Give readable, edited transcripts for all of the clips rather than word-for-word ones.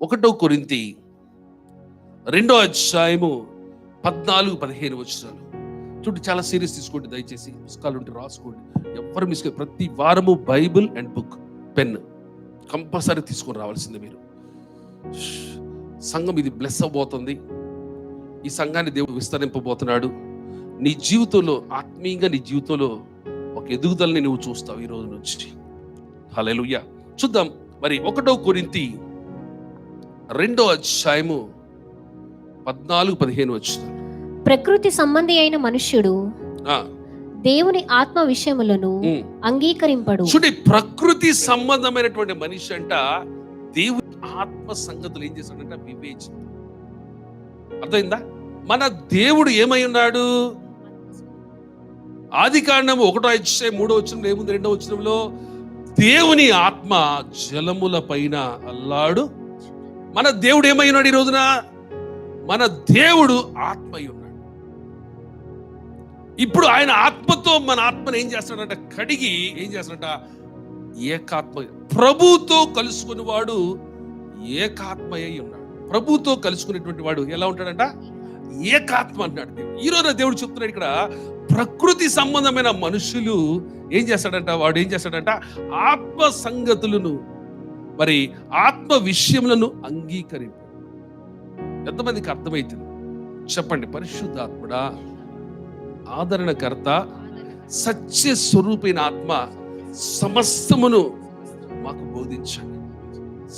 1 కొరింథీ 2:14-15 వచనాలు చూడండి. చాలా సీరియస్ తీసుకోండి దయచేసి. పుస్తకాలు ఉంటే రాసుకోండి. ఎవరు మిస్ ప్రతి వారము Bible and book pen compulsory తీసుకొని రావాల్సిందే. మీరు సంఘం ఇది బ్లెస్ అవబోతుంది. ఈ సంఘాన్ని దేవుడు విస్తరింపబోతున్నాడు. నీ జీవితంలో ఆత్మీయంగా నీ జీవితంలో ఒక ఎదుగుదలని నువ్వు చూస్తావు ఈ రోజు నుంచి. హల్లెలూయా. చూద్దాం మరి 1 కొరింథీ 2:14-15 వచనాలు. ప్రకృతి సంబంధి అయిన మనుష్యుడు దేవుని ఆత్మ విషయములను అంగీకరింపడు. చూడండి, ప్రకృతి సంబంధమైనటువంటి మనిషి అంట దేవుని ఆత్మ సంగతులు ఏం చేశాడంట వివేచన. అర్థమైందా? మన దేవుడు ఏమై ఉన్నాడు? ఆదికాండము 1:3 ఏముంది? 2వ వచనంలో దేవుని ఆత్మ జలముల పైన అల్లాడు. మన దేవుడు ఏమై ఉన్నాడు? ఈ రోజున మన దేవుడు ఆత్మ అయి ఉన్నాడు. ఇప్పుడు ఆయన ఆత్మతో మన ఆత్మను ఏం చేస్తాడంట? కడిగి ఏం చేస్తాడంట? ఏకాత్మ. ప్రభుతో కలుసుకుని వాడు ఏకాత్మ అయి ఉన్నాడు. ప్రభుతో కలుసుకునేటువంటి వాడు ఎలా ఉంటాడంట? ఏకాత్మ అంటాడు దేవుడు. ఈ రోజు దేవుడు చెప్తున్నాడు ఇక్కడ, ప్రకృతి సంబంధమైన మనుషులు ఏం చేస్తాడంట? వాడు ఏం చేస్తాడంట? ఆత్మ సంగతులను మరి ఆత్మ విషయములను అంగీకరింపు. ఎంతమందికి అర్థమైతుంది చెప్పండి? పరిశుద్ధాత్ముడా, ఆదరణకర్త, సత్య స్వరూపైన ఆత్మ సమస్తమును మాకు బోధించండి.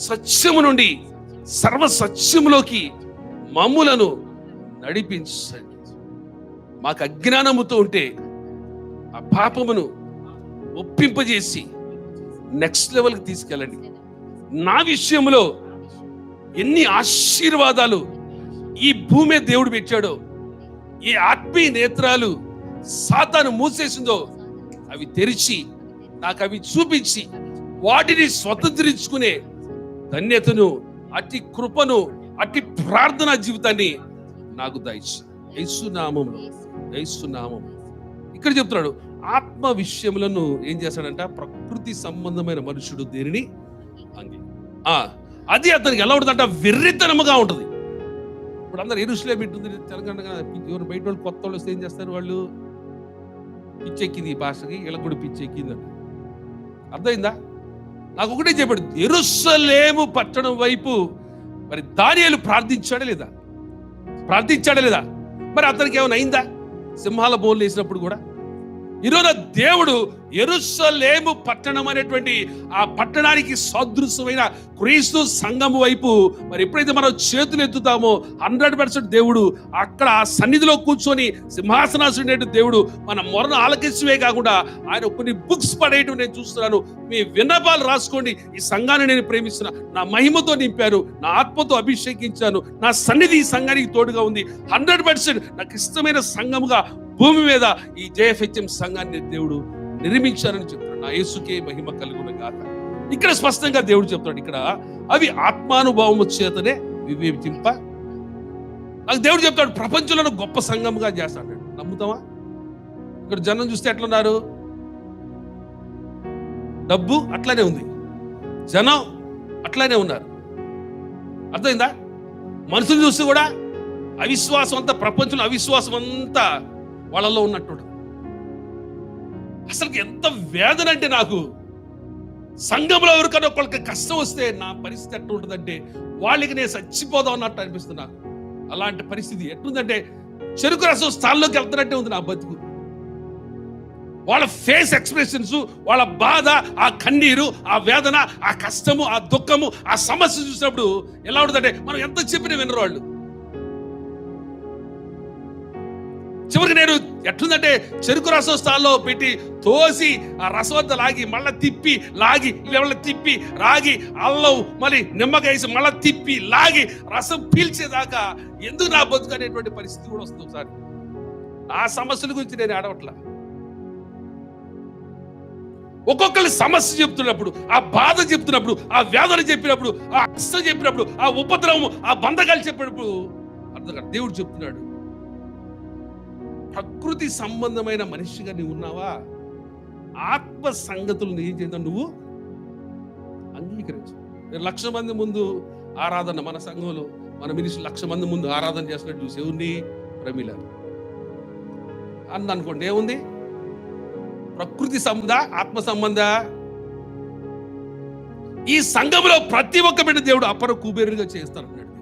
సత్యము నుండి సర్వ సత్యములోకి మమ్ములను నడిపించండి. మాకు అజ్ఞానముతో ఉంటే ఆ పాపమును ఒప్పింపజేసి నెక్స్ట్ లెవెల్కి తీసుకెళ్ళండి. నా విషయంలో ఎన్ని ఆశీర్వాదాలు ఈ భూమి దేవుడు పెట్టాడో, ఈ ఆత్మీయ నేత్రాలు సాతాను మూసేసిందో అవి తెరిచి నాకు అవి చూపించి వాటిని స్వతంత్రించుకునే ధన్యతను, అట్టి కృపను, అట్టి ప్రార్థనా జీవితాన్ని నాకు దయచేయి. యేసునామం. ఇక్కడ చెప్తున్నాడు ఆత్మ విషయములను ఏం చేస్తాడంట? ప్రకృతి సంబంధమైన మనుషుడు దేనిని అది అతనికి ఎలా ఉంటుందంట? వెర్రితనముగా ఉంటుంది. ఇప్పుడు అందరు యెరూషలేము ఉంటుంది, తెలంగాణ ఎవరు బయట వాళ్ళు కొత్త వాళ్ళు వస్తే ఏం చేస్తారు? వాళ్ళు పిచ్చెక్కింది ఈ భాషకి, ఇలా కూడా పిచ్చెక్కింది అంట. అర్థమైందా? నాకు ఒకటే చెప్పాడు, యెరూషలేము పట్టణం వైపు మరి దానియేలు ప్రార్థించాడా లేదా? మరి అతనికి ఏమైనా అయిందా? సింహాల బోన్లు వేసినప్పుడు కూడా. ఈరోజు దేవుడు యెరూషలేము పట్టణం అనేటువంటి ఆ పట్టణానికి సదృశమైన క్రీస్తు సంఘము వైపు మరి ఎప్పుడైతే మనం చేతులు ఎత్తుతామో 100% దేవుడు అక్కడ ఆ సన్నిధిలో కూర్చొని సింహాసనాసుడైన దేవుడు మన మొరను ఆలకించవే కాకుండా ఆయన కొన్ని బుక్స్ పడేయటం నేను చూస్తున్నాను. మీ విన్నపాలు రాసుకోండి. ఈ సంఘాన్ని నేను ప్రేమిస్తున్నా, నా మహిమతో నింపాను, నా ఆత్మతో అభిషేకించాను, నా సన్నిధి ఈ సంఘానికి తోడుగా ఉంది. 100% నాకు ఇష్టమైన సంఘముగా భూమి మీద ఈ JFHM సంఘాన్ని దేవుడు నిర్మించారని చెప్తాడు. నా యేసుకే మహిమ కలుగును గాక. ఇక్కడ స్పష్టంగా దేవుడు చెప్తాడు, ఇక్కడ అవి ఆత్మానుభవము చేతనే వివేచింప. నాకు దేవుడు చెప్తాడు ప్రపంచంలో గొప్ప సంఘంగా చేస్తాడు. నమ్ముతావా? ఇక్కడ జనం చూస్తే ఎట్లున్నారు? డబ్బు అట్లానే ఉంది, జనం అట్లానే ఉన్నారు. అర్థమైందా? మనుషులు చూస్తే కూడా అవిశ్వాసం అంతా, ప్రపంచంలో అవిశ్వాసం అంతా వాళ్ళలో ఉన్నట్టు. అసలు ఎంత వేదన అంటే, నాకు సంఘంలో ఎవరికైనా ఒకళ్ళకి కష్టం వస్తే నా పరిస్థితి ఎట్లా ఉంటుందంటే వాళ్ళకి నేను చచ్చిపోదాం అన్నట్టు అనిపిస్తుంది నాకు. అలాంటి పరిస్థితి ఎట్లుందంటే చెరుకు రసం స్థానంలోకి వెళ్తున్నట్టే ఉంది నా బతుకు. వాళ్ళ ఫేస్ ఎక్స్ప్రెషన్స్, వాళ్ళ బాధ, ఆ కన్నీరు, ఆ వేదన, ఆ కష్టము, ఆ దుఃఖము, ఆ సమస్య చూసినప్పుడు ఎలా ఉంటుందంటే మనం ఎంత చెప్పినా వినరు వాళ్ళు. చివరికి నేను ఎట్లుందంటే చెరుకు రసం స్థానంలో పెట్టి తోసి ఆ రసవంత లాగి మళ్ళీ తిప్పి లాగి తిప్పి రాగి అల్లం మళ్ళీ నిమ్మకాయ వేసి మళ్ళీ తిప్పి లాగి రసం పీల్చేదాకా ఎందుకు నా బతుకు అనేటువంటి పరిస్థితి కూడా వస్తుంది. ఒకసారి ఆ సమస్యల గురించి నేను ఆడవట్లా. ఒక్కొక్కరి సమస్య చెప్తున్నప్పుడు, ఆ బాధ చెప్తున్నప్పుడు, ఆ వేదన చెప్పినప్పుడు, ఆ కష్టం చెప్పినప్పుడు, ఆ ఉపద్రవము, ఆ బంధకాలు చెప్పినప్పుడు అర్థం కాదు. దేవుడు చెప్తున్నాడు ప్రకృతి సంబంధమైన మనిషిగా నువ్వు ఉన్నావా? ఆత్మ సంగతులను ఏం చేద్దాం? నువ్వు అంగీకరించు. 1,00,000 మంది ముందు ఆరాధన మన సంఘంలో మన మినిస్టర్ 1,00,000 మంది ముందు ఆరాధన చేస్తున్నట్టు చూసి ఎవరిని ప్రమిళ అనుకోండి, ఏముంది? ప్రకృతి సంబంధ, ఆత్మ సంబంధ. ఈ సంఘంలో ప్రతి ఒక్క బిడ్డ దేవుడు అపర కుబేరుగా చేస్తానన్నాడు.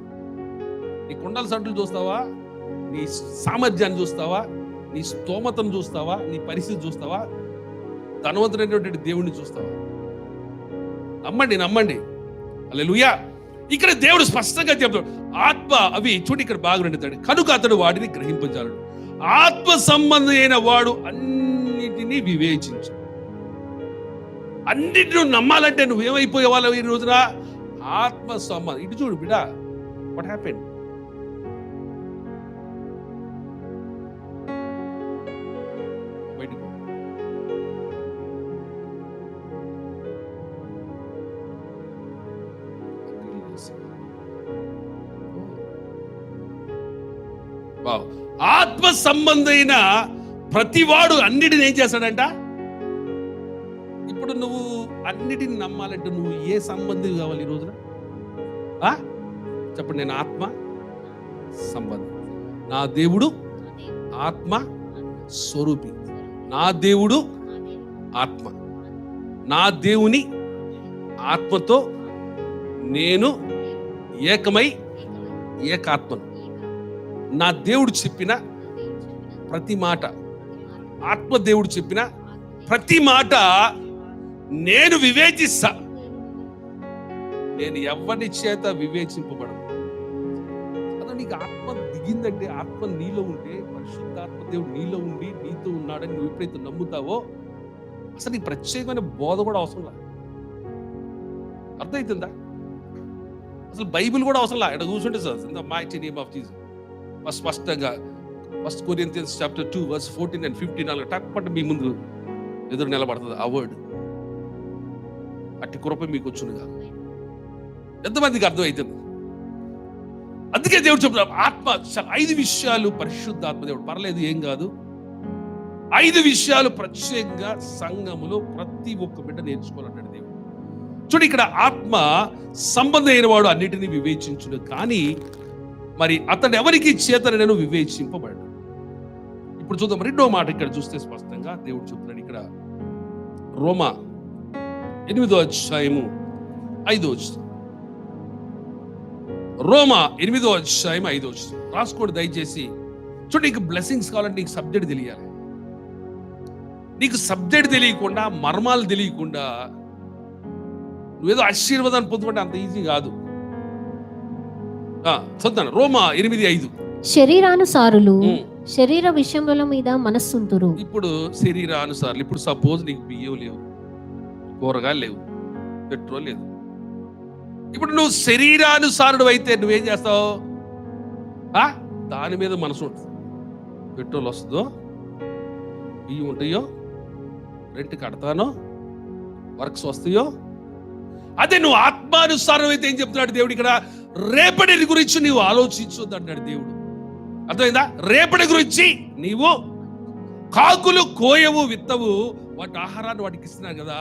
నీ కుండల సంటులు చూస్తావా, నీ సామర్థ్యాన్ని చూస్తావా, నీ స్తోమతను చూస్తావా, నీ పరిస్థితి చూస్తావా, ధనవంతుడైనటువంటి దేవుడిని చూస్తావా? నమ్మండి. హల్లెలూయా. ఇక్కడ దేవుడు స్పష్టంగా చెప్తాడు, ఆత్మ అవి చూడు, ఇక్కడ బాగా నిండుతాడు, కనుక అతడు వాడిని గ్రహింపజాలడు. ఆత్మ సంబంధి అయిన వాడు అన్నిటినీ వివేచించు. అన్నిటిని నమ్మాలంటే నువ్వేమైపోయే వాళ్ళవి ఈ రోజున? ఆత్మ సంబంధం. ఇటు చూడు బిడా, వాట్ హ్యాపెండ్? బయటికి ఆత్మ సంబంధమైన ప్రతివాడు అన్నిటిని ఏం చేస్తాడంట? ఇప్పుడు నువ్వు అన్నిటిని నమ్మాలంటే నువ్వు ఏ సంబంధం కావాలి ఈ రోజున? చెప్పండి. నేను ఆత్మ సంబంధం. నా దేవుడు ఆత్మ స్వరూపి. నా దేవుడు ఆత్మ. నా దేవుని ఆత్మతో నేను ఏకమై ఏకాత్మను. నా దేవుడు చెప్పిన ప్రతి మాట, ఆత్మ దేవుడు చెప్పిన ప్రతి మాట నేను వివేచిస్తా. నేను ఎవరి చేత వివేచింపబడను. అదే నీకు ఆత్మ దిగిందంటే, ఆత్మ నీలో ఉంటే, పరిశుద్ధాత్మ దేవుడు నీలో ఉండి నీతో ఉన్నాడని నువ్వు ఎప్పుడైతే నమ్ముతావో అసలు నీ ప్రత్యేకమైన బోధ కూడా అవసరం లేదు. అర్థమవుతుందా? అసలు బైబిల్ కూడా అవసరం లేదు. ఇక్కడ కూర్చుంటే sir in the mighty name of Jesus స్పష్టంగా 1 Corinthians chapter 2 verse 14 and 15 టక్పట్టు మీ ముందు ఎదురు నిలబడుతుంది ఆ వర్డ్. అట్టి కృప మీకు వచ్చునుగా. ఎంతమందికి అర్థమవుతుంది? అందుకే దేవుడు చెప్తున్నాడు, ఆత్మ 5 విషయాలు పరిశుద్ధాత్మ దేవుడు, పర్లేదు ఏం కాదు, 5 విషయాలు ప్రత్యేకంగా సంఘములో ప్రతి ఒక్క బిడ్డ నేర్చుకోవాలంటాడు దేవుడు. చూడు, ఇక్కడ ఆత్మ సంబంధం అయిన వాడు అన్నిటినీ వివేచించును, కానీ మరి అతను ఎవరికి చేతన నేను వివేచింపబడు. ఇప్పుడు చూద్దాం 2వ మాట. ఇక్కడ చూస్తే స్పష్టంగా దేవుడు చెప్తున్నాడు. ఇక్కడ రోమా 8వ అధ్యాయము 5వ వచనం. రోమా 8వ అధ్యాయం 5వ వచనం రాసుకోండి దయచేసి. చూడండి, నీకు బ్లెస్సింగ్స్ కావాలంటే నీకు సబ్జెక్ట్ తెలియాలి. నీకు సబ్జెక్ట్ తెలియకుండా, మర్మాలు తెలియకుండా నువ్వేదో ఆశీర్వాదాన్ని పొందుకుంటే అంత ఈజీ కాదు. చదువుతాను. రోమా 8:5. శరీరానుసారులు శరీర విషయముల మీద మనస్సుంతురు. ఇప్పుడు శరీరానుసారులు, ఇప్పుడు సపోజ్ నీకు బియ్యం లేవు, కూరగాయలు లేవు, పెట్రోల్ లేదు. ఇప్పుడు నువ్వు శరీరానుసారుడు అయితే నువ్వేం చేస్తావు? దాని మీద మనసు ఉంటుంది. పెట్రోల్ వస్తుందో, బియ్యం ఉంటాయో, రెంట్ కడతానో, వర్క్స్ వస్తాయో. అదే నువ్వు ఆత్మానుసారం అయితే ఏం చెప్తున్నాడు దేవుడు ఇక్కడ? రేపటి గురించి నీవు ఆలోచించొద్దు అంటాడు దేవుడు. అర్థమైందా? రేపటి గురించి నీవు కాకులు కోయవు, విత్తవు, వాటి ఆహారాన్ని వాటికి ఇస్తున్నారు కదా,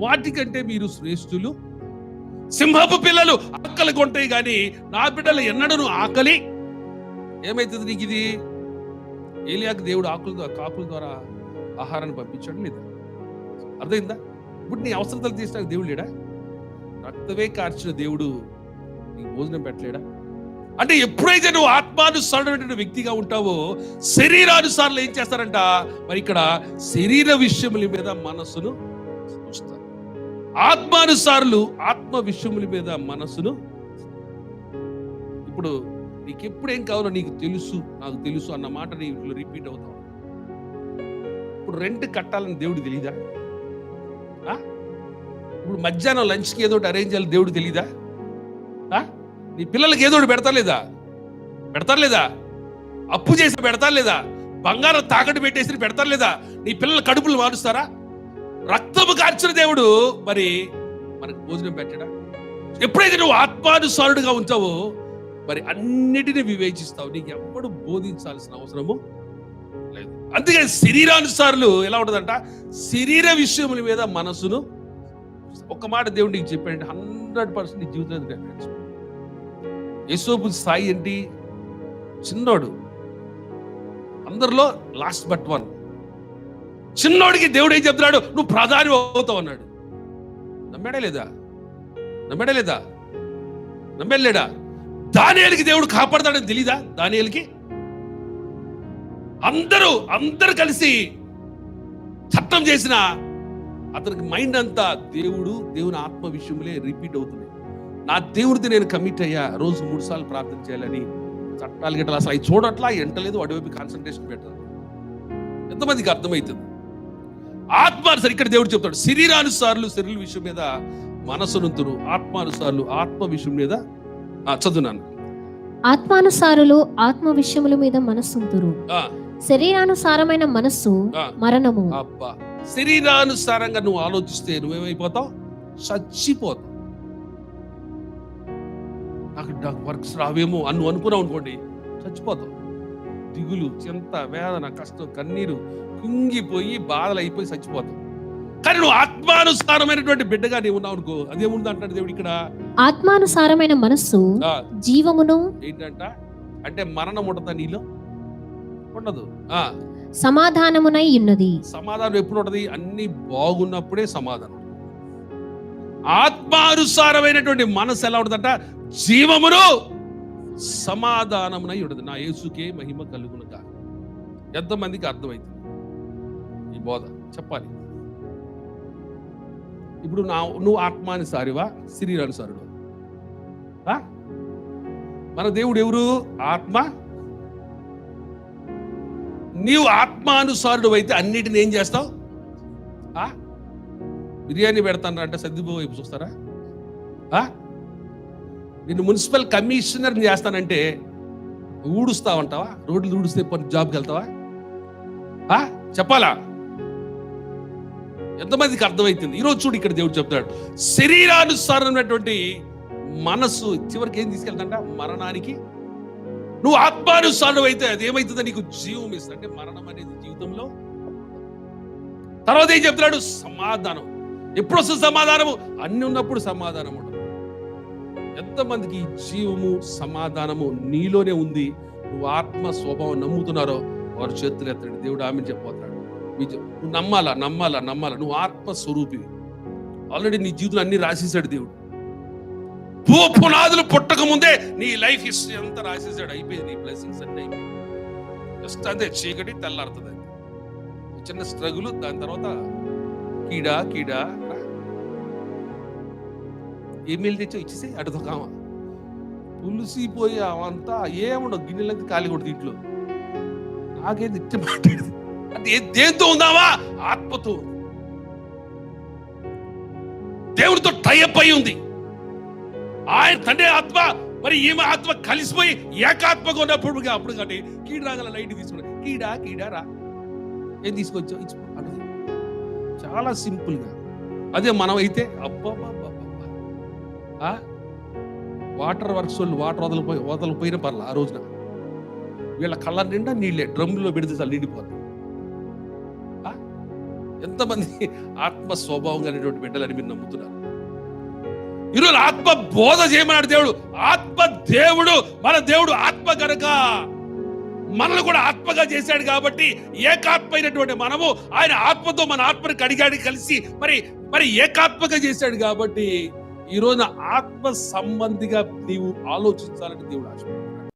వాటికంటే మీరు శ్రేష్ఠులు. సింహపు పిల్లలు ఆకలి కొంటాయి కానీ నా బిడ్డలు ఎన్నడూ ఆకలి ఏమైతుంది నీకు? ఇది ఏలియాకు దేవుడు కాకుల ద్వారా ఆహారాన్ని పంపించాడు లేదా? అర్థమైందా? ఇప్పుడు నీ అవసరతలు తీసినాక దేవుడు లేడా? రక్తమే కార్చిన దేవుడు నీకు భోజనం పెట్టలేడా? అంటే ఎప్పుడైతే నువ్వు ఆత్మానుసారమైన వ్యక్తిగా ఉంటావో శరీరానుసారులు ఏం చేస్తారంట? మరి ఇక్కడ శరీర విషయముల మీద మనస్సును చూస్తారు. ఆత్మానుసారులు ఆత్మ విషయముల మీద మనస్సును. ఇప్పుడు నీకు ఎప్పుడేం కావాలో నీకు తెలుసు, నాకు తెలుసు అన్న మాట నీ రిపీట్ అవుతావు. ఇప్పుడు రెంట్ కట్టాలని దేవుడు తెలీదా? ఇప్పుడు మధ్యాహ్నం లంచ్కి ఏదో ఒకటి అరేంజ్ చేయాలి దేవుడు తెలీదా? నీ పిల్లలకి ఏదో ఒకటి పెడతారు లేదా? అప్పు చేసి పెడతారు లేదా? బంగారం తాకట్టు పెట్టేసి పెడతారు లేదా? నీ పిల్లల కడుపులు మారుస్తారా? రక్తము కార్చిన దేవుడు మరి మనకు భోజనం పెట్టడా? ఎప్పుడైతే నువ్వు ఆత్మానుసారుడుగా ఉంటావో మరి అన్నిటినీ వివేచిస్తావు. నీకు ఎప్పుడు బోధించాల్సిన అవసరము లేదు. అందుకని శరీరానుసారులు ఎలా ఉంటుందంట? శరీర విషయముల మీద మనసును. ఒక్క మాట దేవుడు నీకు చెప్పాడంటే 100% నీ జీవితంలో యేసోపు స్థాయి ఏంటి? చిన్నోడు, అందరిలో లాస్ట్ బట్ వన్. చిన్నోడికి దేవుడు ఏం చెప్తున్నాడు? నువ్వు ప్రధాని అవుతావు అన్నాడు. నమ్మాడా లేదా? నమ్మాడా లేదా? నమ్మలేడా? దానియేలుకి దేవుడు కాపాడతాడని తెలీదా? దానియేలుకి అందరూ కలిసి చట్టం చేసిన అతనికి మైండ్ అంతా దేవుని ఆత్మ విషయంలో రిపీట్ అవుతుంది. నా దేవుడికి నేను కమిట్ అయ్యా, రోజు 3 సార్లు ప్రార్థన చేయాలని. చట్టాలు గిట్టాలు అసలు అవి చూడట్లా, ఎంటలేదు, అటువైపు కాన్సన్ట్రేషన్ పెట్టాలి. ఎంతమందికి అర్థమవుతుంది? ఆత్మానుసారం ఇక్కడ దేవుడు చెప్తాడు, శరీరానుసారులు శరీర విషయం మీద మనసునంతురు, ఆత్మానుసారులు ఆత్మ విషయం మీద. చదువునాను. ఆత్మానుసారులు ఆత్మ విషయముల మీద మనస్సుంతురు, శరీరానుసారమైన మనస్సు మరణము. అబ్బా, శరీరానుసారంగా నువ్వు ఆలోచిస్తే నువ్వేమైపోతావు? చచ్చిపోతావు. నాకు వర్క్స్ రావేమో అని నువ్వు అనుకున్నావు అనుకోండి, చచ్చిపోతావు. దిగులు, చింత, వేదన, కష్టం, కన్నీరు, కుంగిపోయి బాధలు అయిపోయి చచ్చిపోతావు. కానీ నువ్వు ఆత్మానుసారమైనటువంటి బిడ్డగా నీవు ఉన్నావు అనుకో, అదేముంది అంటాడు దేవుడు ఇక్కడ? ఆత్మానుసారమైన మనస్సు జీవమును. ఏంటంట అంటే మరణం ఉండదా నీలో? ఉండదు. సమాధానమునై ఉన్నది. సమాధానం ఎప్పుడు ఉంటది? అన్ని బాగున్నప్పుడే సమాధానం. ఆత్మానుసారమైనటువంటి మనసు ఎలా ఉంటుందంట? జీవమును సమాధానమునై ఉండదు. నా యేసుకే మహిమ కలుగునుగా. ఎంతమందికి అర్థమైంది ఈ బోధ? చెప్పాలి. ఇప్పుడు నువ్వు ఆత్మానుసారివా, శరీరానుసారుడు? మన దేవుడు ఎవరు? ఆత్మ. నీవు ఆత్మానుసారుడు అయితే అన్నిటిని ఏం చేస్తావు? బిర్యానీ పెడతాను అంటే సర్దిపో వైపు చూస్తారా? నిన్ను మున్సిపల్ కమిషనర్ చేస్తానంటే ఊడుస్తావంటావా? రోడ్లు ఊడిస్తే జాబ్కి వెళ్తావా? చెప్పాలా? ఎంతమందికి అర్థమవుతుంది? ఈరోజు చూడు, ఇక్కడ దేవుడు చెప్తాడు, శరీరానుసారమైనటువంటి మనస్సు చివరికి ఏం తీసుకెళ్తాంట? మరణానికి. నువ్వు ఆత్మానుసారం అయితే అది ఏమవుతుందో? నీకు జీవం ఇస్తుంది. అంటే మరణం అనేది జీవితంలో. తర్వాత ఏం చెప్తున్నాడు? సమాధానం. ఎప్పుడు వస్తుంది సమాధానము? అన్ని ఉన్నప్పుడు సమాధానం ఉండదు. ఎంతమందికి ఈ జీవము సమాధానము నీలోనే ఉంది? నువ్వు ఆత్మ స్వభావం నమ్ముతున్నారో వారు చేతులు ఎత్తండి. దేవుడు ఆమెను చెప్పబోతున్నాడు. నువ్వు నమ్మాలా. నువ్వు ఆత్మ స్వరూపివి. ఆల్రెడీ నీ జీవితంలో అన్ని రాసేసాడు దేవుడు. పునాదులు పుట్టక ముందే నీ లైఫ్ హిస్టరీ అంతా రాసేసాడు. అయిపోయింది. నీ బ్లెస్సింగ్స్ అన్నీ అయిపోయింది. జస్ట్ అంతే, చీకటి తెల్లారుతుంది. చిన్న స్ట్రగుల్, దాని తర్వాత కీడా ఈమెయిల్ తెచ్చో ఇచ్చేసి అటుతో కామ పులిసిపోయి అవంతా ఏముండవు. గిన్నెలంతా ఖాళీ కూడా దీంట్లో. నాకేది ఇచ్చే మాట్లాడదు. అంటే దేంతో ఉందావా? ఆత్మతో. దేవుడితో టైఅప్ అయి ఉంది. ఆయన తండ్రి ఆత్మ, మరి ఈమె ఆత్మ కలిసిపోయి ఏకాత్మగా ఉన్నప్పుడు అప్పుడు కానీ కీడు రాగల లైట్ తీసుకున్నా. కీడా రా, ఏం తీసుకొచ్చావు? ఇచ్చి అడుగు. చాలా సింపుల్ గా. అదే మనం అయితే అబ్బా వాటర్ వర్క్స్ వాళ్ళు వాటర్ వదలిపోయిన పర్ల ఆ రోజున వీళ్ళ కళ్ళ నిండా నీళ్ళే. డ్రమ్లో పెడితే చాలు నిండిపోతుంది. ఎంతమంది ఆత్మ స్వభావం అనేటువంటి బిడ్డలని మీరు నమ్ముతున్నారు? ఈరోజు ఆత్మ బోధ చేయమన్నాడు దేవుడు. ఆత్మ దేవుడు, మన దేవుడు ఆత్మ కనుక మనల్ని కూడా ఆత్మగా చేశాడు. కాబట్టి ఏకాత్మైనటువంటి మనము ఆయన ఆత్మతో మన ఆత్మని కడిగాడి కలిసి మరి ఏకాత్మగా చేశాడు. కాబట్టి ఈ రోజున ఆత్మ సంబంధిగా నీవు ఆలోచించాలని దేవుడు ఆశ.